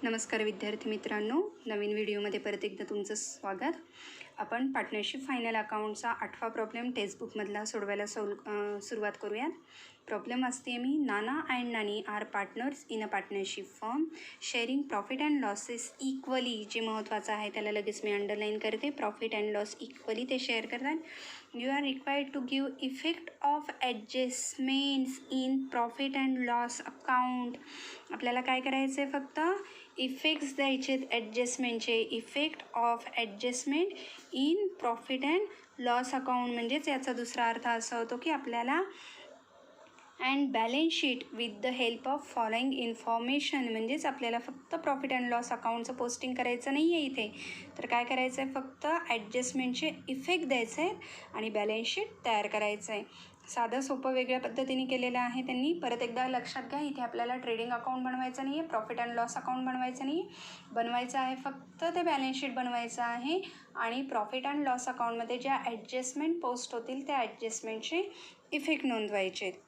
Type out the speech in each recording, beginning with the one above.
नमस्कार विद्यार्थी मित्रांनो, नवीन व्हिडिओमध्ये परत एकदा तुमचं स्वागत. आपण पार्टनरशिप फायनल अकाउंटचा 8वा प्रॉब्लेम टेक्स्टबुकमधला सोडवायला सुरुवात करूयात. प्रॉब्लेम असते मी Nana and Nani are partners in a partnership firm sharing profit and losses equally. जे महत्त्वाचं आहे त्याला लगेच मी अंडरलाईन करते. प्रॉफिट अँड लॉस इक्वली ते शेअर करतात. You are required to give effect of adjustments in profit and loss account. आपल्याला काय करायचं आहे, फक्त इफेक्ट्स द्यायचे आहेत ॲडजस्टमेंटचे. Effect of adjustment in profit and loss account म्हणजेच याचा दुसरा अर्थ असा होतो की आपल्याला and balance sheet with the help of following information. म्हणजेच आपल्याला फक्त प्रॉफिट अँड लॉस अकाउंटचं पोस्टिंग करायचं नाही आहे इथे, तर काय करायचं आहे, फक्त ॲडजस्टमेंटचे इफेक्ट द्यायचे आहेत आणि बॅलन्स शीट तयार करायचं आहे. साधं सोपं वेगळ्या पद्धतीने केलेलं आहे त्यांनी. परत एकदा लक्षात घ्या, इथे आपल्याला ट्रेडिंग अकाउंट बनवायचं नाही आहे, प्रॉफिट अँड लॉस अकाउंट बनवायचं नाही आहे. बनवायचं आहे फक्त ते बॅलन्स शीट बनवायचं आहे आणि प्रॉफिट अँड लॉस अकाउंटमध्ये ज्या ॲडजस्टमेंट पोस्ट होतील त्या ॲडजस्टमेंटचे इफेक्ट नोंदवायचे आहेत.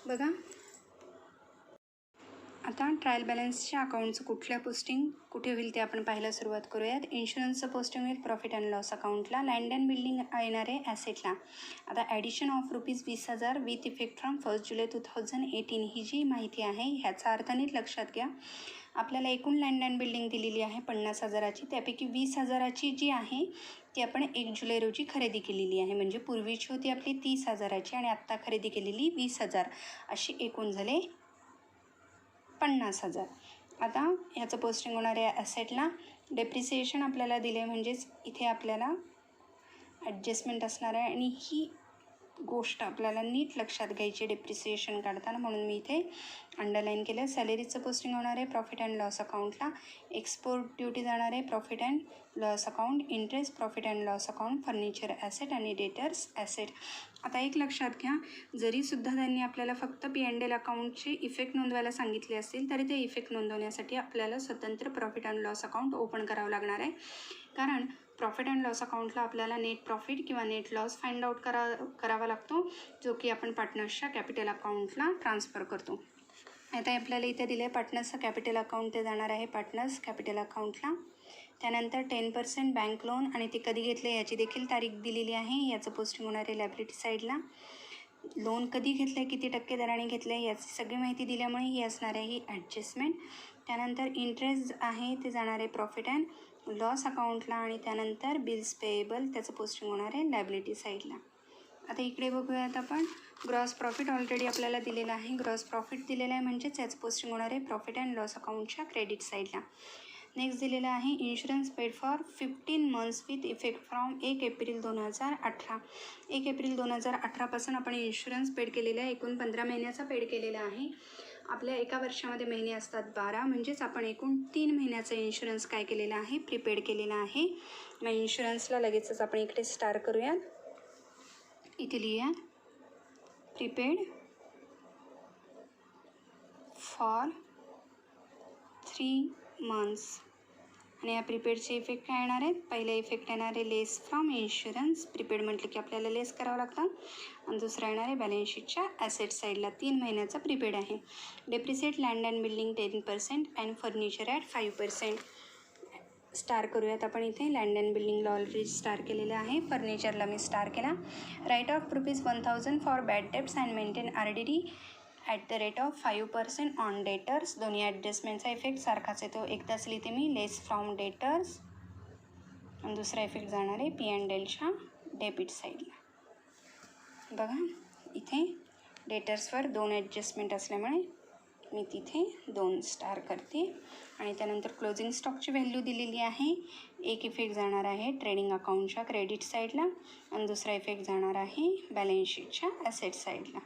बघा आता ट्रायल बॅलन्सच्या अकाउंटचं कुठल्या पोस्टिंग कुठे होईल ते आपण पाहायला सुरुवात करूयात. इन्शुरन्सचं पोस्टिंग होईल प्रॉफिट अँड लॉस अकाउंटला. लँड अँड बिल्डिंग येणार आहे ॲसेटला. आता addition of ₹20,000 with effect from 1 जुलै 2018 ही जी माहिती आहे ह्याचा अर्थ नीट लक्षात घ्या. आपल्याला एकूण लँड अँड बिल्डिंग दिलेली आहे 50,000ची. त्यापैकी 20,000ची जी आहे ती आपण 1 जुलै रोजी खरेदी केलेली आहे. म्हणजे पूर्वीची होती आपली 30,000ची आणि आत्ता खरेदी केलेली 20,000, अशी एकूण झाले 50,000. आता ह्याचं पोस्टिंग होणार आहे ॲसेटला. डेप्रिसिएशन आपल्याला दिले म्हणजेच इथे आपल्याला ॲडजस्टमेंट असणार आहे आणि ही गोष्ट आपल्याला नीट लक्षात घ्यायची डेप्रिसिएशन काढताना, म्हणून मी इथे अंडरलाईन केलं. सॅलरीचं पोस्टिंग होणार आहे प्रॉफिट अँड लॉस अकाउंटला. एक्सपोर्ट ड्युटी जाणार आहे profit and loss account. Interest profit and loss account. Furniture asset आणि डेटर्स ॲसेट. आता एक लक्षात घ्या, जरीसुद्धा त्यांनी आपल्याला फक्त P&L अकाउंटचे इफेक्ट नोंदवायला सांगितले असतील तरी ते इफेक्ट नोंदवण्यासाठी आपल्याला स्वतंत्र profit and loss account open करावं लागणार आहे. कारण प्रॉफिट अँड लॉस अकाउंटला आपल्याला नेट प्रॉफिट किंवा नेट लॉस फाइंड आउट करावा लागतो, जो की आपण पार्टनर्सच्या कॅपिटल अकाउंटला ट्रान्सफर करतो. आता आपल्याला इथे दिलं आहे पार्टनर्सचं कॅपिटल अकाउंट, ते जाणार आहे पार्टनर्स कॅपिटल अकाउंटला. त्यानंतर 10% बँक लोन आणि ते कधी घेतले याची देखील तारीख दिलेली आहे. याचं पोस्टिंग होणार आहे लायबिलिटी साईडला. लोन कधी घेतलं आहे, किती टक्के दराने घेतलं आहे याची सगळी माहिती दिल्यामुळे ही असणार आहे ही ॲडजस्टमेंट. त्यानंतर इंटरेस्ट आहे ते जाणार आहे प्रॉफिट अँड लॉस अकाउंटला आणि त्यानंतर बिल्स पेएबल त्याचं पोस्टिंग होणार आहे लायबिलिटी साईडला. आता इकडे बघूयात आपण ग्रॉस प्रॉफिट ऑलरेडी आपल्याला दिलेलं आहे. ग्रॉस प्रॉफिट दिलेलं आहे म्हणजेच याचं पोस्टिंग होणार आहे प्रॉफिट अँड लॉस अकाउंटच्या क्रेडिट साईडला. नेक्स्ट दिलेलं आहे insurance paid for 15 months with effect from 1 April 2018. 1 April 2018पासून आपण इन्शुरन्स पेड केलेला आहे. एकूण 15 महिन्याचा पेड केलेला आहे. आपल्या एका वर्षामध्ये महिने असतात 12, म्हणजेच आपण एकूण 3 महिन्याचा इन्शुरन्स काय केलेला आहे, प्रीपेड केलेला आहे. मग इन्शुरन्सला लगेचच आपण इकडे स्टार करूयात. इथे लिहूया प्रीपेड फॉर 3 मंथ्स. आणि या प्रीपेडचे इफेक्ट काय येणार आहेत, पहिला इफेक्ट येणार आहे लेस फ्रॉम इन्शुरन्स. प्रीपेड म्हटलं की आपल्याला लेस करावं लागतं. आणि दुसरा येणार आहे बॅलन्स शीटच्या ॲसेट साईडला. 3 महिन्याचा प्रीपेड आहे. Depreciate land and building 10% and furniture at 5%. Star करूयात आपण इथे. लँड अँड बिल्डिंगला ऑलरेडी स्टार केलेलं आहे. फर्निचरला मी स्टार केला. Write off ₹1,000 for bad debts and maintain RDD at the rate of 5% on debtors. दोन्ही ॲडजस्टमेंटचा इफेक्ट सारखाच येतो. एकदाच लिहिते मी लेस फ्रॉम डेटर्स आणि दुसरा इफेक्ट जाणार आहे P&Lच्या डेबिट साईडला. बघा इथे डेटर्सवर 2 ॲडजस्टमेंट असल्यामुळे मी तिथे 2 स्टार करते. आणि त्यानंतर क्लोजिंग स्टॉकची व्हॅल्यू दिलेली आहे. एक इफेक्ट जाणार आहे ट्रेडिंग अकाउंटच्या क्रेडिट साईडला आणि दुसरा इफेक्ट जाणार आहे बॅलन्स शीटच्या ॲसेट साईडला.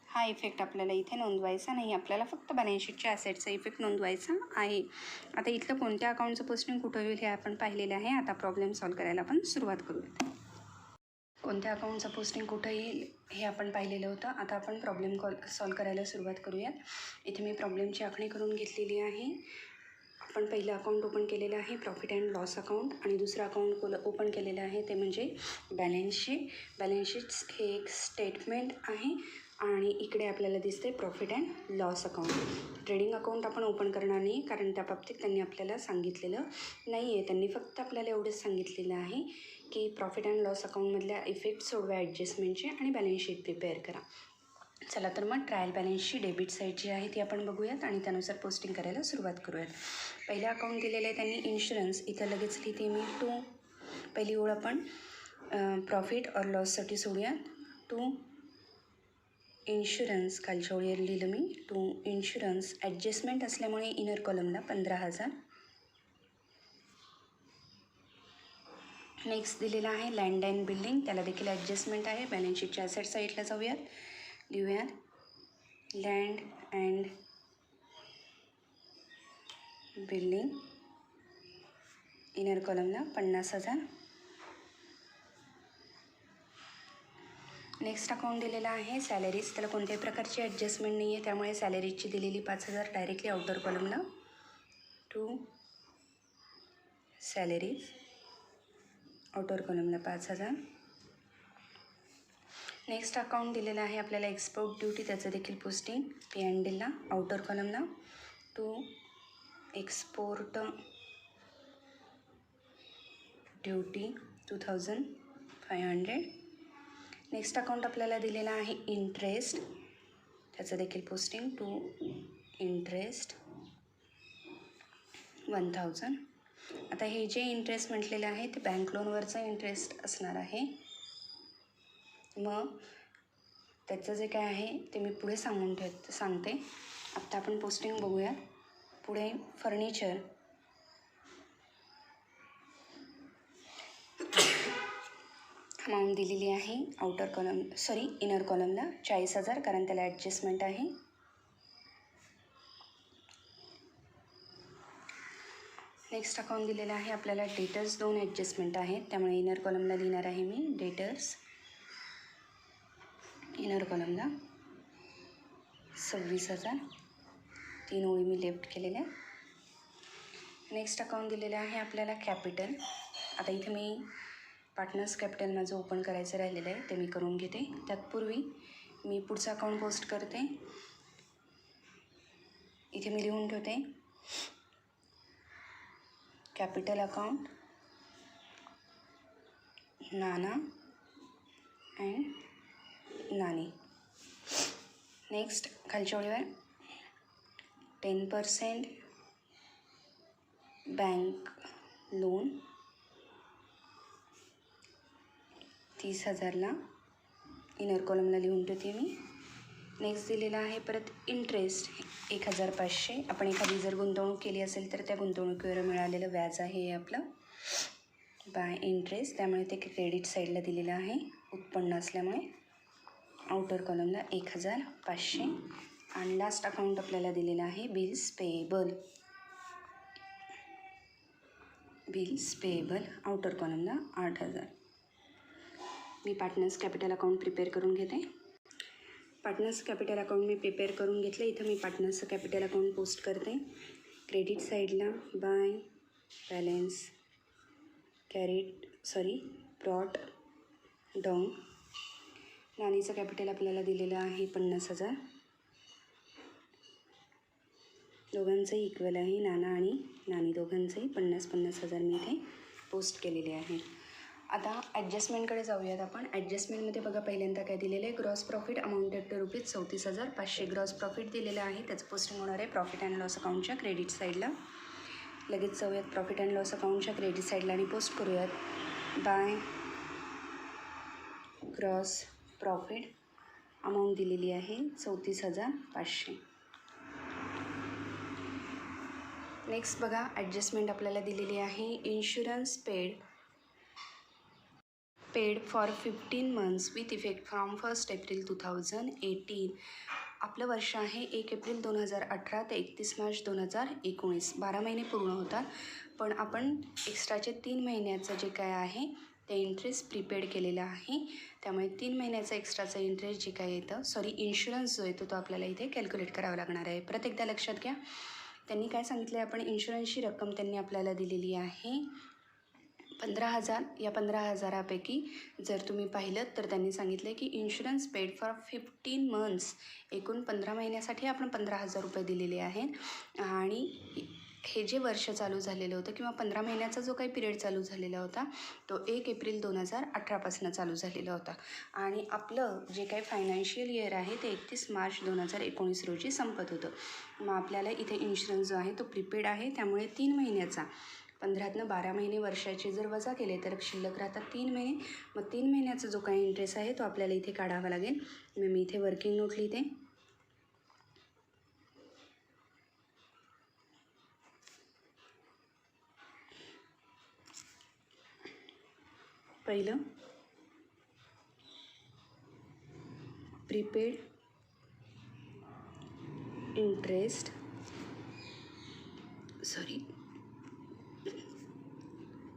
हा इफेक्ट आपल्याला इथे नोंदवायचा नाही, आपल्याला फक्त बॅलन्स शीटच्या ॲसेटचा इफेक्ट नोंदवायचा आहे. आता इथलं कोणत्या अकाउंटचं पोस्टिंग कुठं होईल हे आपण पाहिलेलं आहे. आता प्रॉब्लेम सॉल्व करायला आपण सुरुवात करूयात. कोणत्या अकाउंटचं पोस्टिंग कुठं येईल हे आपण पाहिलेलं होतं. आता आपण प्रॉब्लेम सॉल्व करायला सुरुवात करूयात. इथे मी प्रॉब्लेमची आखणी करून घेतलेली आहे. आपण पहिलं अकाउंट ओपन केलेलं आहे प्रॉफिट अँड लॉस अकाउंट आणि दुसरं अकाउंट ओपन केलेलं आहे ते म्हणजे बॅलन्स शीट. बॅलन्स शीट्स हे एक स्टेटमेंट आहे आणि इकडे आपल्याला दिसते profit and loss account. Trading account आपण ओपन करणार नाही, कारण त्या बाबतीत त्यांनी आपल्याला सांगितलेलं नाही आहे. त्यांनी फक्त आपल्याला एवढंच सांगितलेलं आहे की प्रॉफिट अँड लॉस अकाउंटमधल्या इफेक्ट सोडवा ॲडजस्टमेंटचे आणि बॅलन्स शीट प्रिपेअर करा. चला तर मग ट्रायल बॅलन्सची डेबिट साईड जी आहे ती आपण बघूयात आणि त्यानुसार पोस्टिंग करायला सुरुवात करूयात. पहिलं अकाउंट दिलेलं आहे त्यांनी इन्शुरन्स. इथं लगेच लिहिते मी 2. पहिली ओळ आपण प्रॉफिट और लॉससाठी सोडूयात. 2 इन्शुरन्स, खालच्या ओळीवर लिहिलं मी 2 इन्शुरन्स. ॲडजस्टमेंट असल्यामुळे इनर कॉलमला 15,000. नेक्स्ट दिलेला आहे लँड अँड बिल्डिंग, त्याला देखील ॲडजस्टमेंट आहे. बॅलन्स शीटच्या ॲसेट साईडला जाऊयात, लिहूयात land and building, inner कॉलमला 50,000. Next account दिलेला आहे सॅलरीज. त्याला कोणत्याही प्रकारची ॲडजस्टमेंट नाही आहे, त्यामुळे सॅलरीजची दिलेली 5,000 directly outer कॉलमला. 2 salaries, outer कॉलमला 5,000. Next account दिलेला आहे आपल्याला एक्सपोर्ट ड्युटी, त्याचं देखील posting P&Lला outer कॉलमला. 2 export duty 2,500. Next account आपल्याला दिलेला आहे इंटरेस्ट, त्याचं देखील पोस्टिंग 2 इंटरेस्ट 1,000. आता हे जे इंटरेस्ट म्हटलेलं आहे ते बँक लोनवरचं इंटरेस्ट असणार आहे. मग त्याचं जे काय आहे ते मी पुढे सांगते. आत्ता आपण पोस्टिंग बघूयात. पुढे फर्निचर, अमाऊंट दिलेली आहे इनर कॉलमला 40,000, कारण त्याला ॲडजस्टमेंट आहे. नेक्स्ट अकाउंट दिलेला आहे आपल्याला डेटर्स. 2 ॲडजस्टमेंट आहेत, त्यामुळे इनर कॉलमला लिहिणार आहे मी डेटर्स, इनर कॉलमला 26,000. 3 ओळी मी लेफ्ट केलेल्या. नेक्स्ट अकाउंट दिलेलं आहे आपल्याला कॅपिटल. आता इथे मी पार्टनर्स कॅपिटल माझं ओपन करायचं राहिलेलं आहे, ते मी करून घेते. त्यातपूर्वी मी पुढचं अकाउंट पोस्ट करते. इथे मी लिहून ठेवते capital account Nana and Nani. Next खालच्या ओळीवर 10% बँक लोन 30,000ला इनर कॉलमला लिहून ठेवते मी. नेक्स्ट दिलेला आहे परत इंटरेस्ट 1,500. आपण एखादी जर गुंतवणूक केली असेल तर त्या गुंतवणुकीवर मिळालेलं व्याज आहे हे आपलं बाय इंटरेस्ट, त्यामुळे ते क्रेडिट साईडला दिलेलं आहे उत्पन्न असल्यामुळे. आउटर कॉलमला 1,500. आणि लास्ट अकाउंट आपल्याला दिलेलं आहे bills payable. Bills payable outer कॉलमला 8,000. मी पार्टनर्स कॅपिटल अकाउंट प्रिपेअर करून घेते. पार्टनर्स कॅपिटल अकाउंट मी प्रिपेअर करून घेतलं. इथं मी पार्टनर्सचं कॅपिटल अकाउंट पोस्ट करते. क्रेडिट साईडला बाय बॅलन्स ब्रॉट डाऊन. नानीचं कॅपिटल आपल्याला दिलेलं आहे 50,000. दोघांचंही इक्वल आहे, नाना आणि नानी दोघांचंही 50,000 मी इथे पोस्ट केलेले आहे. आता ॲडजस्टमेंटकडे जाऊयात आपण. ॲडजस्टमेंटमध्ये बघा पहिल्यांदा काय दिलेलं आहे, gross profit amounted to ₹34,500 gross profit दिलेलं आहे. त्याचं पोस्टिंग होणार आहे प्रॉफिट अँड लॉस अकाउंटच्या क्रेडिट साईडला. लगेच जाऊयात प्रॉफिट अँड लॉस अकाउंटच्या क्रेडिट साईडला आणि पोस्ट करूयात बाय ग्रॉस प्रॉफिट अमाऊंट दिलेली आहे 34,500. नेक्स्ट बघा ॲडजस्टमेंट आपल्याला दिलेली आहे insurance paid for 15 months with effect from 1 April 2018. आपलं वर्ष आहे 1 एप्रिल 2018 ते 31 मार्च 2019. 12 महिने पूर्ण होतात, पण आपण एक्स्ट्राचे 3 महिन्याचं जे काय आहे ते इंटरेस्ट प्रीपेड केलेलं आहे. त्यामुळे 3 महिन्याचा एक्स्ट्राचा इंटरेस्ट जे काय येतं इन्शुरन्स जो येतो तो आपल्याला इथे कॅल्क्युलेट करावा लागणार आहे. परत एकदा लक्षात घ्या, त्यांनी काय सांगितलं आहे, आपण इन्शुरन्सची रक्कम त्यांनी आपल्याला दिलेली आहे 15,000 या 15,000पैकी जर तुम्ही पाहिलं तर त्यांनी सांगितलं आहे की इन्शुरन्स पेड फॉर 15 मंथ्स, एकूण 15 महिन्यासाठी आपण 15,000 रुपये दिलेले आहेत. आणि हे जे वर्ष चालू झालेलं होतं किंवा 15 महिन्याचा जो काही पिरियड चालू झालेला होता तो 1 एप्रिल 2018पासून चालू झालेला होता. आणि आपलं जे काही फायनान्शियल इयर आहे ते 31 मार्च 2019 रोजी संपत होतं. मग आपल्याला इथे इन्शुरन्स जो आहे तो प्रीपेड आहे, त्यामुळे 3 महिन्याचा 15तनं 12 महिने वर्षाचे जर वजा केले तर शिल्लक राहतात 3 महिने. मग 3 महिन्याचा जो काही इंटरेस्ट आहे तो आपल्याला इथे काढावा लागेल. मी इथे वर्किंग नोट लिहिते. पहिलं प्रीपेड इंटरेस्ट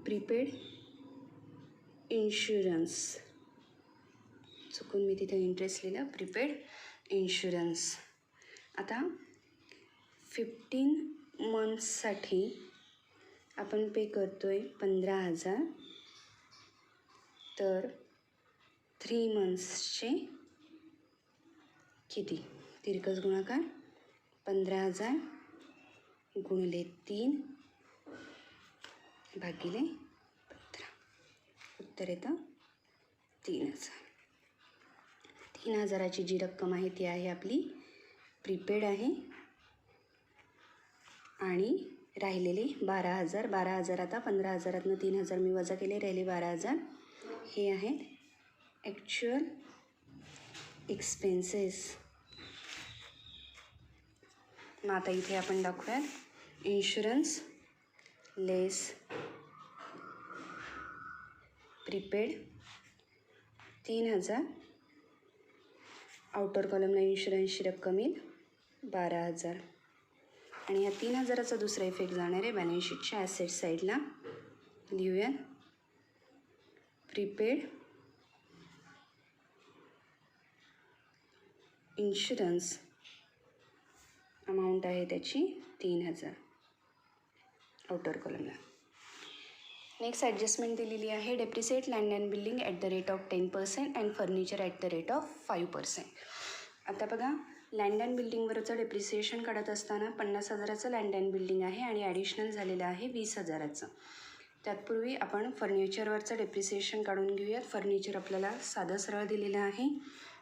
प्रीपेड इन्शुरन्स, चुकून मी तिथे इंटरेस्ट लिहिलं, प्रीपेड इन्शुरन्स. आता 15 मंथ्ससाठी आपण पे करतो आहे 15,000, तर 3 मंथ्सचे किती? तिरकस गुणाकार 15,000 गुणिले 3 भागिले 15, उत्तर येतं 3,000. 3,000ची जी रक्कम आहे ती आहे आपली प्रीपेड आहे. आणि राहिलेले 12,000, 12,000 आता 15,000तनं 3,000 मी वजा केले, राहिले 12,000. हे आहेत ॲक्च्युअल एक्सपेन्सेस. मग आता इथे आपण दाखवूयात इन्शुरन्स लेस प्रीपेड 3,000, आउटर कॉलमला इन्शुरन्सची रक्कम येईल 12,000. आणि या 3,000चा दुसरा इफेक्ट जाणार आहे बॅलन्स शीटच्या ॲसेट साईडला. लिहूया प्रीपेड इन्शुरन्स अमाऊंट आहे त्याची 3,000 आउटर कॉलमला. नेक्स्ट ॲडजस्टमेंट दिलेली आहे depreciate land and building at the rate of 10% and furniture at the rate of 5%. आता बघा, लँड अँड बिल्डिंगवरचं डेप्रिसिएशन काढत असताना 50,000चं लँड अँड बिल्डिंग आहे आणि ॲडिशनल झालेलं आहे 20,000चं. त्यातपूर्वी आपण फर्निचरवरचं डेप्रिसिएशन काढून घेऊयात. फर्निचर आपल्याला साधं सरळ दिलेलं आहे.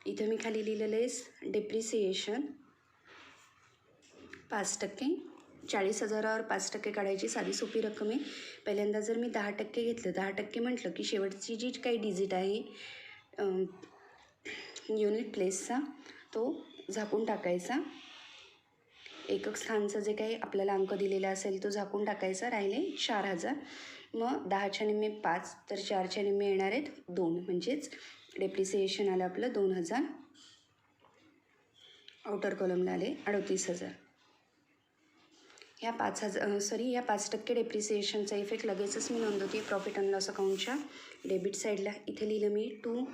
इथं मी खाली लिहिलेलं आहे डेप्रिसिएशन 5%. 40,000वर 5% काढायची साधी सोपी रक्कम आहे. पहिल्यांदा जर मी 10% घेतलं, 10% म्हटलं की शेवटची जी काही डिजिट आहे युनिट प्लेसचा तो झाकून टाकायचा. एकक स्थानचं जे काही आपल्याला अंक दिलेला असेल तो झाकून टाकायचा. राहिले 4,000. मग 10च्या निम्मे 5, तर 4च्या निम्मे येणार आहेत 2, म्हणजेच डेप्रिसिएशन आलं आपलं 2,000. आउटर कॉलमला आले 38,000. या 5% डेप्रिसिएशनचा इफेक्ट लगेचच मी नोंदवते प्रॉफिट अँड लॉस अकाउंटच्या डेबिट साईडला. इथे लिहिलं मी to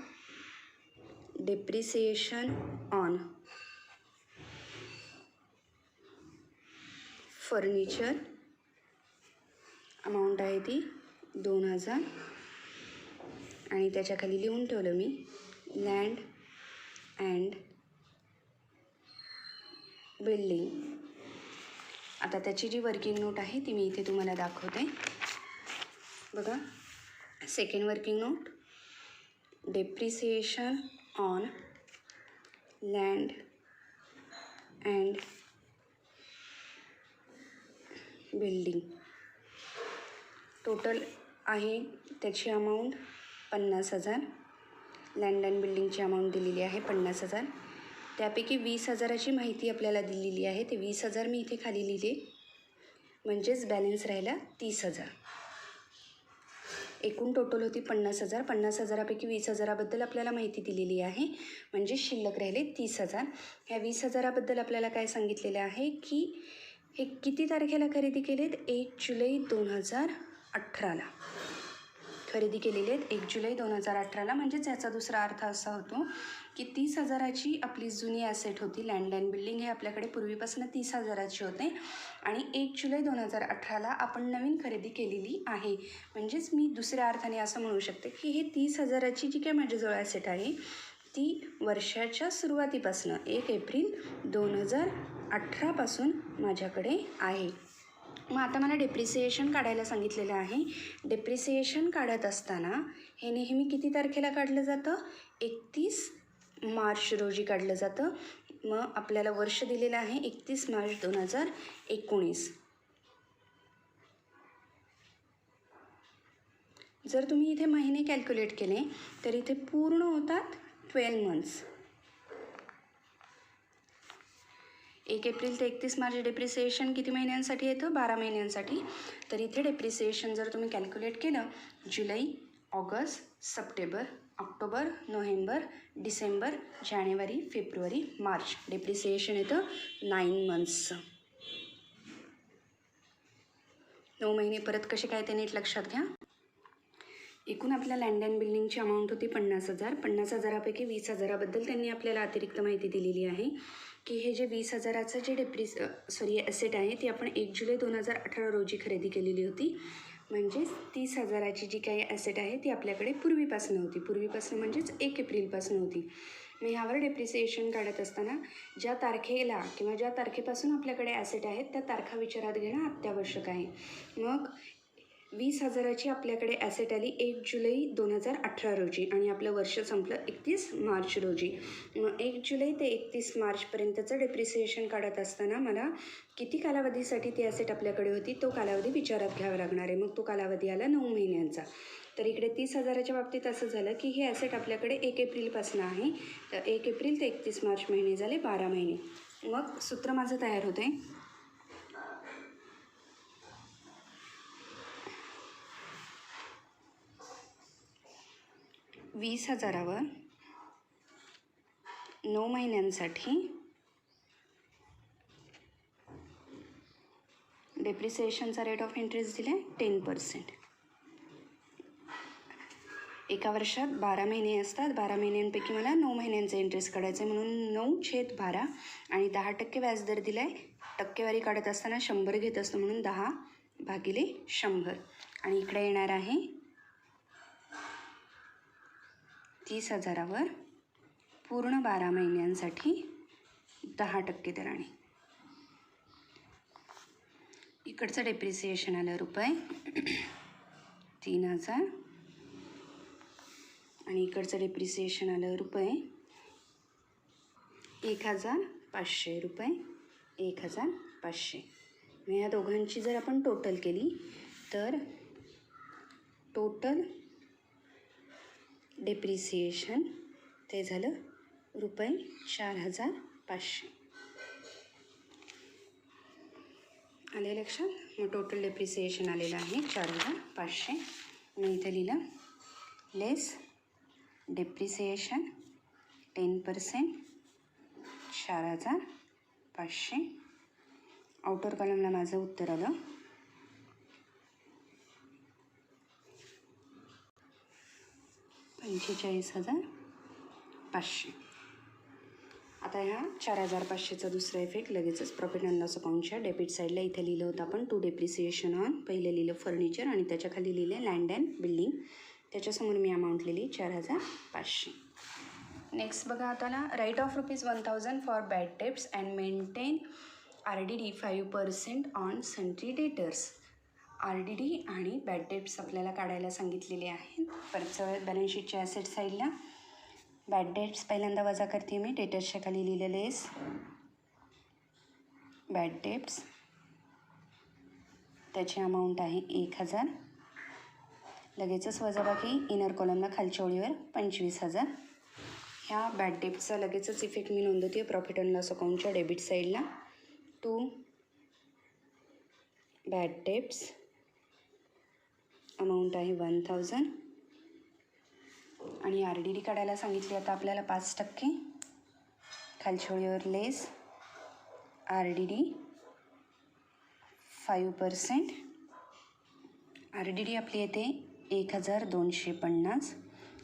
depreciation on furniture amount आहे ती 2,000. आणि त्याच्याखाली लिहून ठेवलं मी लँड अँड बिल्डिंग. आता त्याची जी वर्किंग नोट आहे ती मी इथे तुम्हाला दाखवते. बघा, second working note, depreciation on land and building. Total आहे त्याची अमाऊंट 50,000. लँड अँड बिल्डिंगची अमाऊंट दिलेली आहे 50,000. त्यापैकी 20,000ची माहिती आपल्याला दिलेली आहे. ते 20,000 मी इथे खाली लिहिले, म्हणजेच बॅलन्स राहिला 30,000. एकूण टोटल होती 50,000. 50,000पैकी 20,000बद्दल आपल्याला माहिती दिलेली आहे, म्हणजे शिल्लक राहिले 30,000. ह्या 20,000बद्दल आपल्याला काय सांगितलेलं आहे की हे किती तारखेला खरेदी केलेत? 1 जुलै 2018ला. खरेदी केलेली आहेत 1 जुलै 2018ला. म्हणजेच याचा दुसरा अर्थ असा होतो की 30,000ची आपली जुनी ॲसेट होती. लँडलाईन बिल्डिंग हे आपल्याकडे पूर्वीपासून 30,000ची होते आणि 1 जुलै 2018ला आपण नवीन खरेदी केलेली आहे. म्हणजेच मी दुसऱ्या अर्थाने असं म्हणू शकते की हे 30,000ची जी काय माझ्याजवळ ॲसेट आहे ती वर्षाच्या सुरुवातीपासून 1 एप्रिल 2018पासून माझ्याकडे आहे. मग आता मला डेप्रिसिएशन काढायला सांगितलेलं आहे. डेप्रिसिएशन काढत असताना हे नेहमी किती तारखेला काढलं जातं? 31 मार्च रोजी काढलं जातं. मग आपल्याला वर्ष दिलेलं आहे 31 मार्च 2019. जर तुम्ही इथे महिने कॅल्क्युलेट केले तर इथे पूर्ण होतात 12 मंथ्स. 1 एप्रिल ते 31 मार्च डेप्रिसिएशन किती महिन्यांसाठी येतं? 12 महिन्यांसाठी. तर इथे डेप्रिसिएशन जर तुम्ही कॅल्क्युलेट केलं जुलै, ऑगस्ट, सप्टेंबर, ऑक्टोबर, नोव्हेंबर, डिसेंबर, जानेवारी, फेब्रुवारी, मार्च डेप्रिसिएशन येतं 9 मंथ्सचं. 9 महिने परत कसे काय ते नीट लक्षात घ्या. एकूण आपल्या लँड अँड बिल्डिंगची अमाऊंट होती 50,000. 50,000पैकी 20,000बद्दल त्यांनी आपल्याला अतिरिक्त माहिती दिलेली आहे की हे जे 20,000चं जे ॲसेट आहे ती आपण 1 जुलै 2018 रोजी खरेदी केलेली होती. म्हणजेच 30,000ची जी काही ॲसेट आहे ती आपल्याकडे पूर्वीपासून होती. पूर्वीपासून म्हणजेच 1 एप्रिलपासून होती. मग ह्यावर डेप्रिसिएशन काढत असताना ज्या तारखेला किंवा ज्या तारखेपासून आपल्याकडे ॲसेट आहेत त्या तारखा विचारात घेणं अत्यावश्यक आहे. मग 20,000ची आपल्याकडे ॲसेट आली 1 जुलै 2018 रोजी आणि आपलं वर्ष संपलं 31 मार्च रोजी. मग 1 जुलै ते 31 मार्चपर्यंतचं डेप्रिसिएशन काढत असताना मला किती कालावधीसाठी ती ॲसेट आपल्याकडे होती तो कालावधी विचारात घ्यावा लागणार आहे. मग तो कालावधी आला 9 महिन्यांचा. तर इकडे 30,000च्या बाबतीत असं झालं की ही ॲसेट आपल्याकडे 1 एप्रिलपासून आहे. तर 1 एप्रिल ते 31 मार्च महिने झाले 12 महिने. मग सूत्र माझं तयार होतं आहे. 20,000वर 9 महिन्यांसाठी डेप्रिसिएशनचा रेट ऑफ इंटरेस्ट दिला आहे 10%. एका वर्षात 12 महिने असतात. 12 महिन्यांपैकी मला 9 महिन्यांचा इंटरेस्ट काढायचा आहे म्हणून 9/12 आणि 10% व्याजदर दिला आहे. टक्केवारी काढत असताना 100 घेत असतो म्हणून 10/100 आणि इकडे येणार आहे 30,000वर पूर्ण 12 महिन्यांसाठी 10% दराने. इकडचं डेप्रिसिएशन आलं रुपये 3,000 आणि इकडचं डेप्रिसिएशन आलं रुपये 1,500 रुपये 1,500. मग या दोघांची जर आपण टोटल केली तर टोटल डेप्रिसिएशन ते झालं रुपये 4,500. आले लक्षात? मग टोटल डेप्रिसिएशन आलेलं आहे 4,500. मी इथं लिहिलं लेस डेप्रिसिएशन 10% 4,500. आउटर कॉलमला माझं उत्तर आलं 45,500. आता ह्या 4,500चा दुसरा इफेक्ट लगेचच प्रॉफिट अँड लॉस अकाउंटच्या डेबिट साईडला इथे लिहिलं होतं आपण टू डेप्रिसिएशन ऑन. पहिलं लिहिलं फर्निचर आणि त्याच्या खाली लिहिलं लँड अँड बिल्डिंग. त्याच्यासमोर मी अमाऊंट लिहिली 4,500. नेक्स्ट बघा आता write off ₹1,000 for bad debts and maintain RDD 5% on sundry debtors. RDD आणि बॅड डेब्ट्स आपल्याला काढायला सांगितलेले आहेत. परत बॅलन्स शीटच्या ॲसेट साईडला बॅड डेब्ट्स पहिल्यांदा वजा करते मी. डेटर्सच्या खाली लिहिलेलं लेस बॅड डेब्ट्स. त्याची अमाऊंट आहे 1,000. लगेचच वजाबाकी इनर कॉलमला खालच्या ओळीवर 25,000. ह्या बॅड डेब्ट्सचा लगेचच इफेक्ट मी नोंदवते प्रॉफिट अँड लॉस अकाउंटच्या डेबिट साईडला. टू बॅड डेब्ट्स अमाऊंट आहे 1,000 आणि RDD काढायला सांगितली आता आपल्याला 5%. खालच्या ओळीवर लेस RDD 5%. RDD आपली येते 1250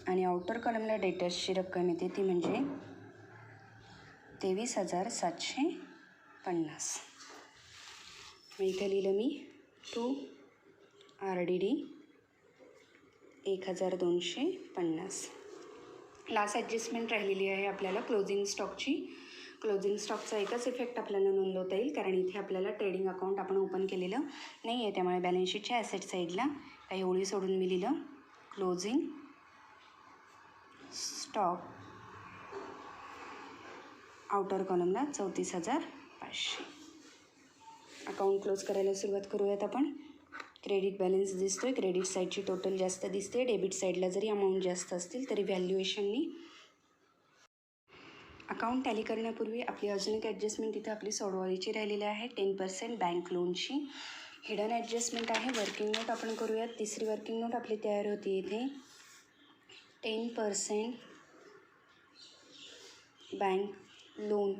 आणि आउटर कॉलमला डेटर्सची रक्कम येते ती म्हणजे 23,750. मग इथे लिहिलं मी टू RDD 1250. लास्ट ॲडजस्टमेंट राहिलेली आहे आपल्याला क्लोजिंग स्टॉकची. क्लोजिंग स्टॉकचा एकच इफेक्ट आपल्याला नोंदवता येईल कारण इथे आपल्याला ट्रेडिंग अकाउंट आपण ओपन केलेलं नाही आहे, त्यामुळे बॅलन्स शीटच्या ॲसेट साईडला काही ओळी सोडून मी लिहिलं closing stock outer कॉलमला 34,500. Account close करायला सुरुवात करूयात आपण. क्रेडिट बॅलन्स दिसतोय, क्रेडिट साईडची टोटल जास्त दिसते, डेबिट साईडला जरी अमाऊंट जास्त असतील तरी व्हॅल्युएशननी. अकाउंट टॅली करण्यापूर्वी आपली अजून एक ॲडजस्टमेंट इथं आपली सोडवायची राहिलेली आहे 10% बँक लोनची. हिडन ॲडजस्टमेंट आहे. वर्किंग नोट आपण करूयात. तिसरी वर्किंग नोट आपली तयार होती इथे 10% बँक लोन.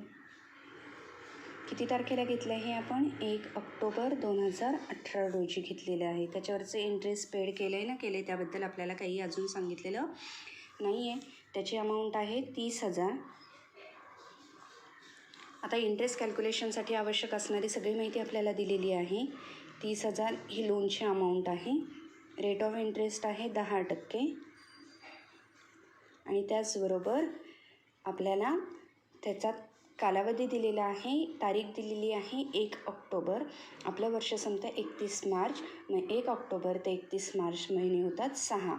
किती तारखेला घेतलं आहे आपण? 1 ऑक्टोबर 2018 रोजी घेतलेलं आहे. त्याच्यावरचे इंटरेस्ट पेड केलं आहे ना केले त्याबद्दल आपल्याला काही अजून सांगितलेलं नाही आहे. त्याची अमाऊंट आहे 30,000. आता इंटरेस्ट कॅल्क्युलेशनसाठी आवश्यक असणारी सगळी माहिती आपल्याला दिलेली आहे. 30,000 ही लोनची अमाऊंट आहे. रेट ऑफ इंटरेस्ट आहे 10% आणि त्याचबरोबर आपल्याला त्याचा कालावधी दिलेला आहे, तारीख दिलेली आहे 1 ऑक्टोबर. आपलं वर्ष संपतं 31 मार्च. मग 1 ऑक्टोबर ते 31 मार्च महिने होतात 6.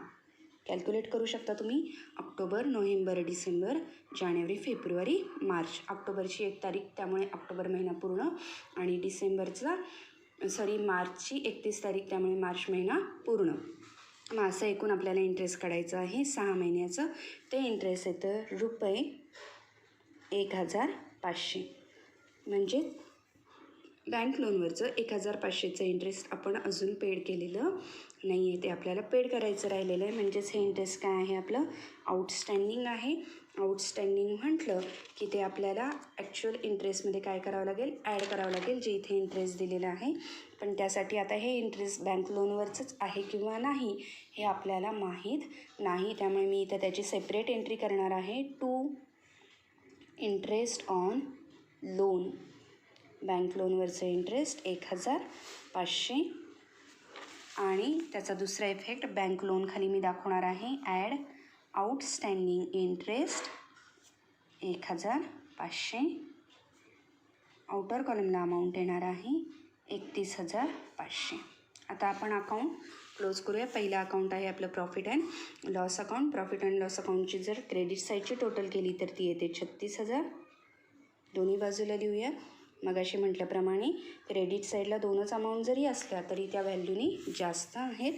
कॅल्क्युलेट करू शकता तुम्ही. ऑक्टोबर, नोव्हेंबर, डिसेंबर, जानेवारी, फेब्रुवारी, मार्च. ऑक्टोबरची 1 तारीख त्यामुळे ऑक्टोबर महिना पूर्ण आणि मार्चची 31 तारीख त्यामुळे मार्च महिना पूर्ण. मग असं एकूण आपल्याला इंटरेस्ट काढायचं आहे 6 महिन्याचं. ते इंटरेस्ट येतं रुपये 1,500. म्हणजे बँक लोनवरचं 1,500चं इंटरेस्ट आपण अजून पेड केलेलं नाही आहे, ते आपल्याला पेड करायचं राहिलेलं आहे. म्हणजेच हे इंटरेस्ट काय आहे आपलं आउटस्टँडिंग आहे. आउटस्टँडिंग म्हटलं की ते आपल्याला ॲक्च्युअल इंटरेस्टमध्ये काय करावं लागेल, ॲड करावं लागेल जे इथे इंटरेस्ट दिलेलं आहे. पण त्यासाठी आता हे इंटरेस्ट बँक लोनवरचंच आहे किंवा नाही हे आपल्याला माहीत नाही, त्यामुळे मी इथं त्याची सेपरेट एंट्री करणार आहे. To interest on loan. Bank लोनवरचं इंटरेस्ट 1,500 आणि त्याचा दुसरा इफेक्ट बँक लोनखाली मी दाखवणार आहे add outstanding interest 1,500. Outer कॉलमला amount येणार आहे 31,500. आता आपण अकाउंट क्लोज करूया. पहिला अकाउंट आहे आपलं profit and loss account. Profit and loss अकाउंटची जर क्रेडिट साईडची टोटल केली तर ती येते 36,000. दोन्ही बाजूला लिहूया. मगाशी म्हटल्याप्रमाणे क्रेडिट साईडला 2च अमाऊंट जरी असल्या तरी त्या व्हॅल्यूनी जास्त आहेत.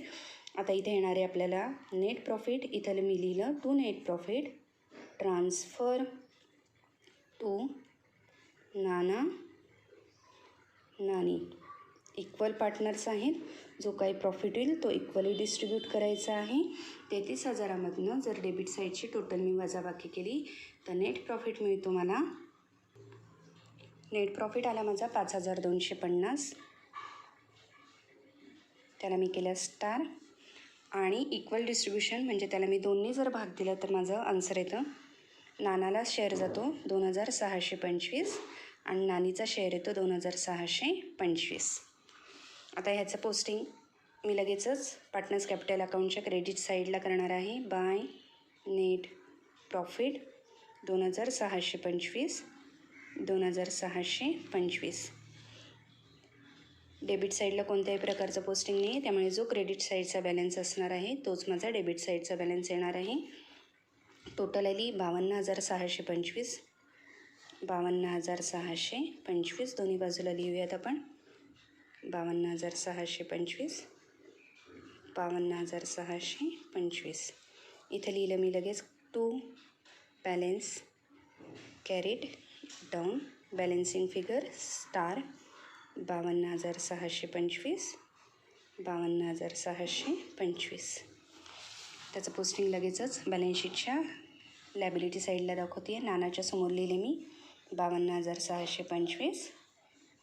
आता इथे येणारे आपल्याला नेट प्रॉफिट. इथं मी लिहिलं to net profit transfer to Nana Nani. Equal partners आहेत. जो काही प्रॉफिट होईल तो इक्वली डिस्ट्रीब्यूट करायचा आहे. 33,000मधनं जर डेबिट साईडची टोटल मी वजाबाकी केली तर नेट प्रॉफिट मिळतो मला. नेट प्रॉफिट आला माझा 5,250. त्याला मी केलं स्टार आणि इक्वल डिस्ट्रीब्युशन म्हणजे त्याला मी 2ने जर भाग दिला तर माझं आन्सर येतं. नानाला शेअर जातो 2,625 आणि नानीचा शेअर येतो 2,625. आता ह्याचं पोस्टिंग मी लगेचच पार्टनर्स कॅपिटल अकाउंटच्या क्रेडिट साईडला करणार आहे. By net profit 2,625 2,625. डेबिट साईडला कोणत्याही प्रकारचं पोस्टिंग नाही आहे, त्यामुळे जो क्रेडिट साईडचा बॅलन्स असणार आहे तोच माझा डेबिट साईडचा बॅलन्स येणार आहे. टोटल आली 52,625. 52,625 दोन्ही बाजूला लिहूयात आपण. 52,625 52,625. इथं लिहिलं मी लगेच to balance carried down balancing figure star 52,625 52,625. त्याचं पोस्टिंग लगेचच बॅलन्स शीटच्या लॅबिलिटी साईडला दाखवते आहे. नानाच्या समोर लिहिले मी 52,625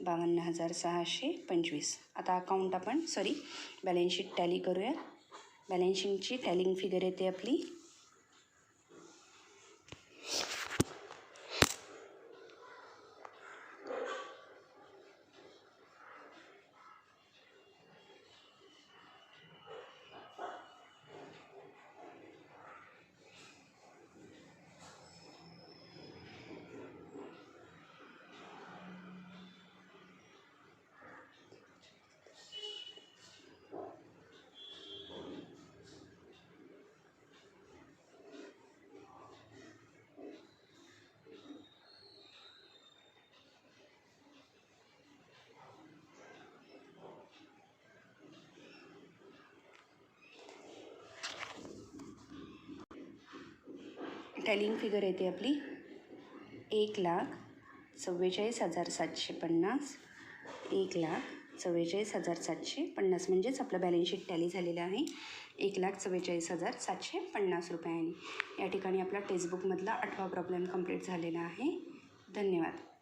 52,625. आता अकाउंट आपण बॅलन्स शीट टॅली करूया. बॅलन्स शीटची टॅलिंग फिगर येते आपली. टॅलिंग फिगर येते आपली 1,44,750. 1,44,750 म्हणजेच आपलं बॅलन्स शीट टॅली झालेलं आहे 1,44,750 रुपयांनी. या ठिकाणी आपला टेक्स्टबुकमधला 8वा प्रॉब्लेम कंप्लीट झालेला आहे. धन्यवाद.